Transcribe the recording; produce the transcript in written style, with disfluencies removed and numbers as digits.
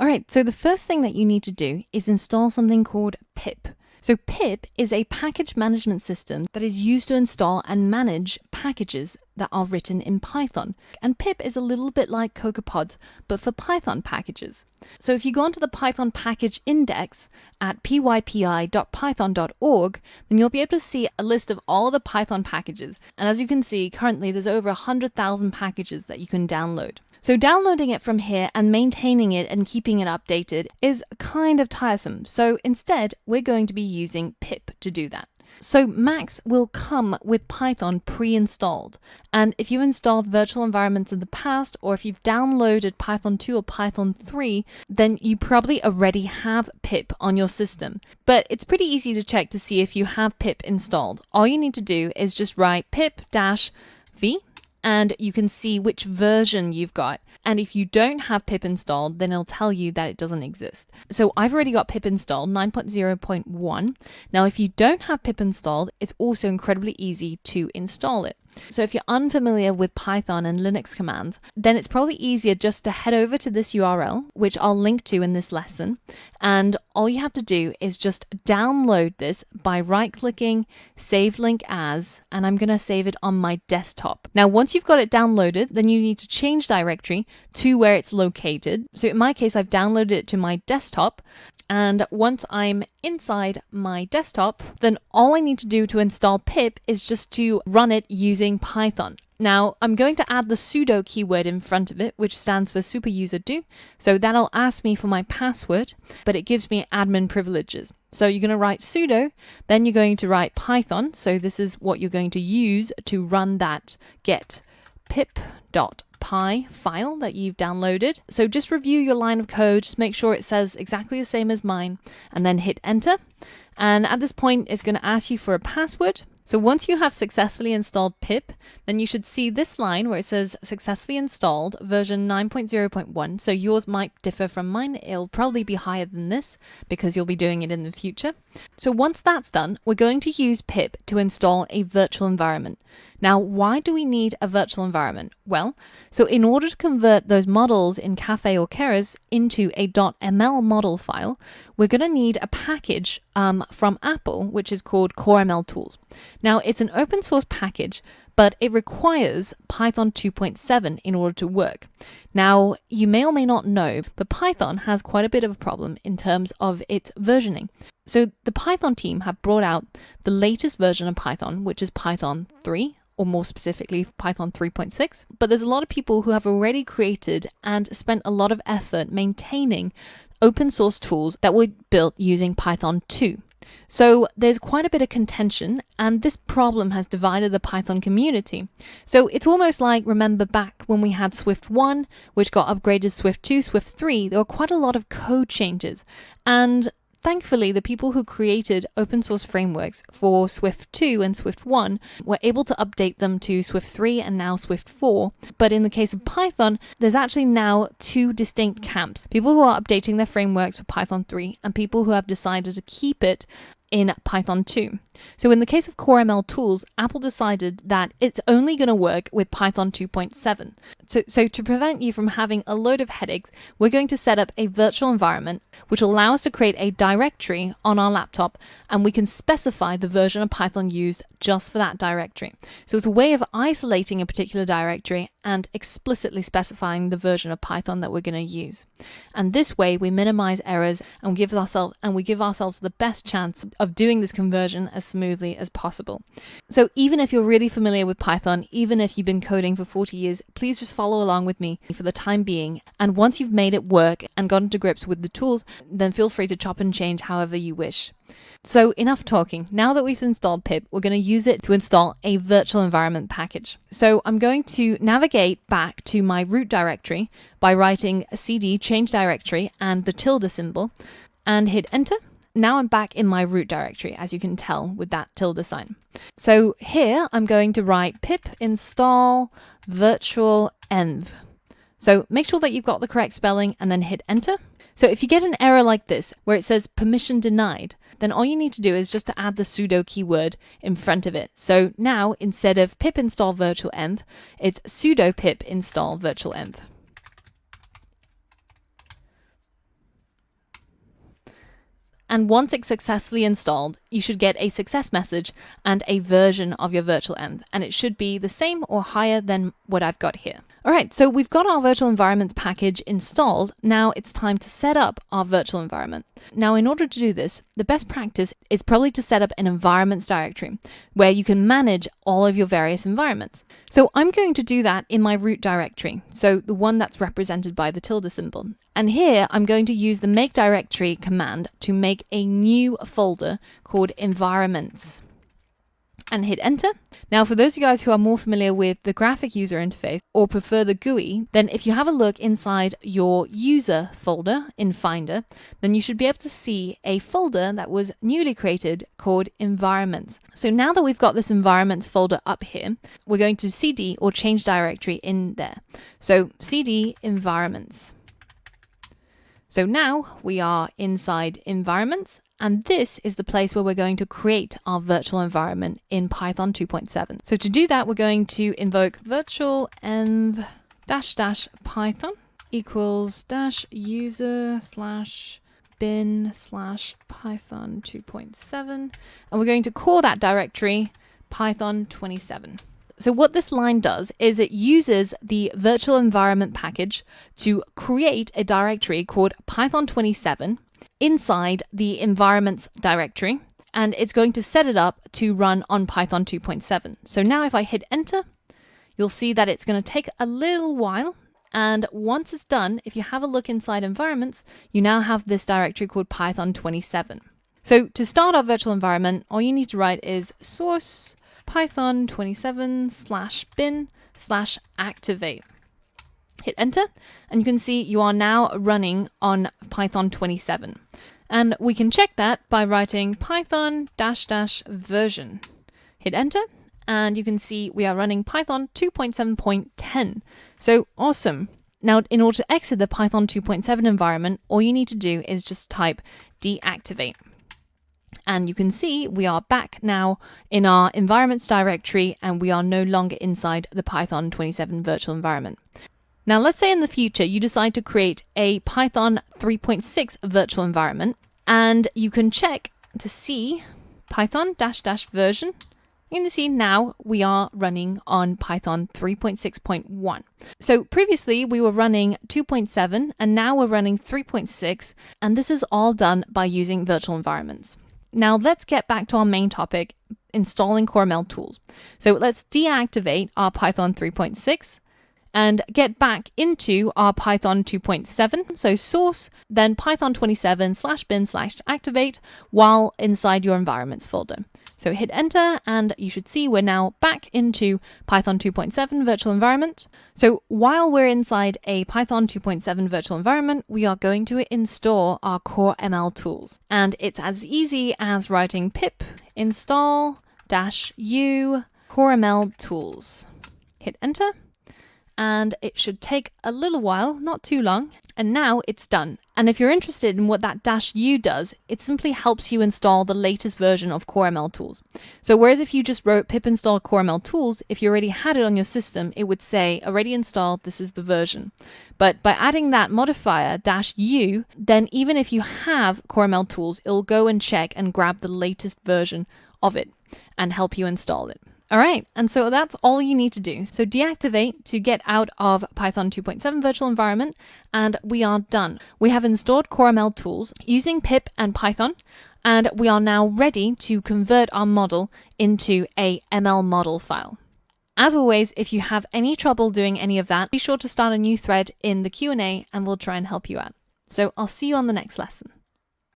All right, so the first thing that you need to do is install something called PIP. So PIP is a package management system that is used to install and manage packages that are written in Python. And PIP is a little bit like CocoaPods, but for Python packages. So if you go onto the Python package index at pypi.python.org, then you'll be able to see a list of all the Python packages. And as you can see, currently there's over 100,000 packages that you can download. So downloading it from here and maintaining it and keeping it updated is kind of tiresome. So instead, we're going to be using pip to do that. So Macs will come with Python pre-installed. And if you installed virtual environments in the past, or if you've downloaded Python 2 or Python 3, then you probably already have pip on your system. But it's pretty easy to check to see if you have pip installed. All you need to do is just write pip-v, and you can see which version you've got. And if you don't have pip installed, then it'll tell you that it doesn't exist. So I've already got pip installed, 9.0.1. Now, if you don't have pip installed, it's also incredibly easy to install it. So if you're unfamiliar with Python and Linux commands, then it's probably easier just to head over to this URL, which I'll link to in this lesson. And all you have to do is just download this by right-clicking, save link as, and I'm going to save it on my desktop. Now, once you've got it downloaded, then you need to change directory to where it's located. So in my case, I've downloaded it to my desktop. And once I'm inside my desktop, then all I need to do to install pip is just to run it using Python. Now, I'm going to add the sudo keyword in front of it, which stands for superuser2. So that'll ask me for my password, but it gives me admin privileges. So you're going to write sudo, then you're going to write Python. So this is what you're going to use to run that get pip.py file that you've downloaded. So just review your line of code, just make sure it says exactly the same as mine, and then hit enter. And at this point, it's going to ask you for a password. So once you have successfully installed pip, then you should see this line where it says successfully installed version 9.0.1. So yours might differ from mine. It'll probably be higher than this because you'll be doing it in the future. So once that's done, we're going to use pip to install a virtual environment. Now, why do we need a virtual environment? Well, so in order to convert those models in Caffe or Keras into a .ml model file, we're going to need a package from Apple, which is called CoremlTools. Now, it's an open source package, but it requires Python 2.7 in order to work. Now, you may or may not know, but Python has quite a bit of a problem in terms of its versioning. So the Python team have brought out the latest version of Python, which is Python 3, or more specifically Python 3.6. But there's a lot of people who have already created and spent a lot of effort maintaining open source tools that were built using Python 2. So there's quite a bit of contention, and this problem has divided the Python community. So it's almost like, remember back when we had Swift 1, which got upgraded to Swift 2, Swift 3, there were quite a lot of code changes. And thankfully, the people who created open source frameworks for Swift 2 and Swift 1 were able to update them to Swift 3 and now Swift 4. But in the case of Python, there's actually now two distinct camps. People who are updating their frameworks for Python 3 and people who have decided to keep it in Python 2. So in the case of CoremlTools, Apple decided that it's only going to work with Python 2.7. So to prevent you from having a load of headaches, we're going to set up a virtual environment which will allow us to create a directory on our laptop, and we can specify the version of Python used just for that directory. So it's a way of isolating a particular directory and explicitly specifying the version of Python that we're going to use. And this way we minimize errors and we give ourselves the best chance of doing this conversion as smoothly as possible. So even if you're really familiar with Python, even if you've been coding for 40 years, please just follow along with me for the time being. And once you've made it work and gotten to grips with the tools, then feel free to chop and change however you wish. So enough talking. Now that we've installed pip, we're going to use it to install a virtual environment package. So I'm going to navigate back to my root directory by writing cd change directory and the tilde symbol and hit enter. Now I'm back in my root directory, as you can tell with that tilde sign. So here I'm going to write pip install virtual env. So make sure that you've got the correct spelling and then hit enter. So if you get an error like this, where it says permission denied, then all you need to do is just to add the sudo keyword in front of it. So now, instead of pip install virtual env, it's sudo pip install virtual env. And once it's successfully installed, you should get a success message and a version of your virtual env, and it should be the same or higher than what I've got here. All right, so we've got our virtual environment package installed. Now it's time to set up our virtual environment. Now, in order to do this, the best practice is probably to set up an environments directory where you can manage all of your various environments. So I'm going to do that in my root directory, so the one that's represented by the tilde symbol. And here I'm going to use the make directory command to make a new folder called environments and hit enter. Now, for those of you guys who are more familiar with the graphic user interface or prefer the GUI, then if you have a look inside your user folder in Finder, then you should be able to see a folder that was newly created called environments. So now that we've got this environments folder up here, we're going to cd or change directory in there. So cd environments. So now we are inside environments, and this is the place where we're going to create our virtual environment in Python 2.7. So to do that, we're going to invoke virtual env -- python equals -user /bin /python 2.7, and we're going to call that directory Python 27. So what this line does is it uses the virtual environment package to create a directory called Python 27 inside the environments directory, and it's going to set it up to run on Python 2.7. So now if I hit enter, you'll see that it's going to take a little while. And once it's done, if you have a look inside environments, you now have this directory called Python 27. So to start our virtual environment, all you need to write is source Python 27 /bin /activate. Hit enter, and you can see you are now running on Python 27. And we can check that by writing Python -- version. Hit enter, and you can see we are running Python 2.7.10. So awesome. Now, in order to exit the Python 2.7 environment, all you need to do is just type deactivate. And you can see we are back now in our environments directory, and we are no longer inside the Python 27 virtual environment. Now, let's say in the future you decide to create a Python 3.6 virtual environment, and you can check to see Python -- version. You can see now we are running on Python 3.6.1. So previously we were running 2.7, and now we're running 3.6, and this is all done by using virtual environments. Now let's get back to our main topic, installing CoremlTools. So let's deactivate our Python 3.6 and get back into our Python 2.7. So source, then Python 27 /bin /activate while inside your environments folder. So hit enter, and you should see we're now back into Python 2.7 virtual environment. So while we're inside a Python 2.7 virtual environment, we are going to install our CoremlTools. And it's as easy as writing pip install -u CoremlTools. Hit enter, and it should take a little while, not too long, and now it's done. And if you're interested in what that -u does, it simply helps you install the latest version of CoremlTools. So whereas if you just wrote pip install CoremlTools, if you already had it on your system, it would say already installed, this is the version. But by adding that modifier -u, then even if you have CoremlTools, it'll go and check and grab the latest version of it and help you install it. All right, and so that's all you need to do. So deactivate to get out of Python 2.7 virtual environment, and we are done. We have installed CoremlTools using pip and Python, and we are now ready to convert our model into a ML model file. As always, if you have any trouble doing any of that, be sure to start a new thread in the Q&A, and we'll try and help you out. So I'll see you on the next lesson.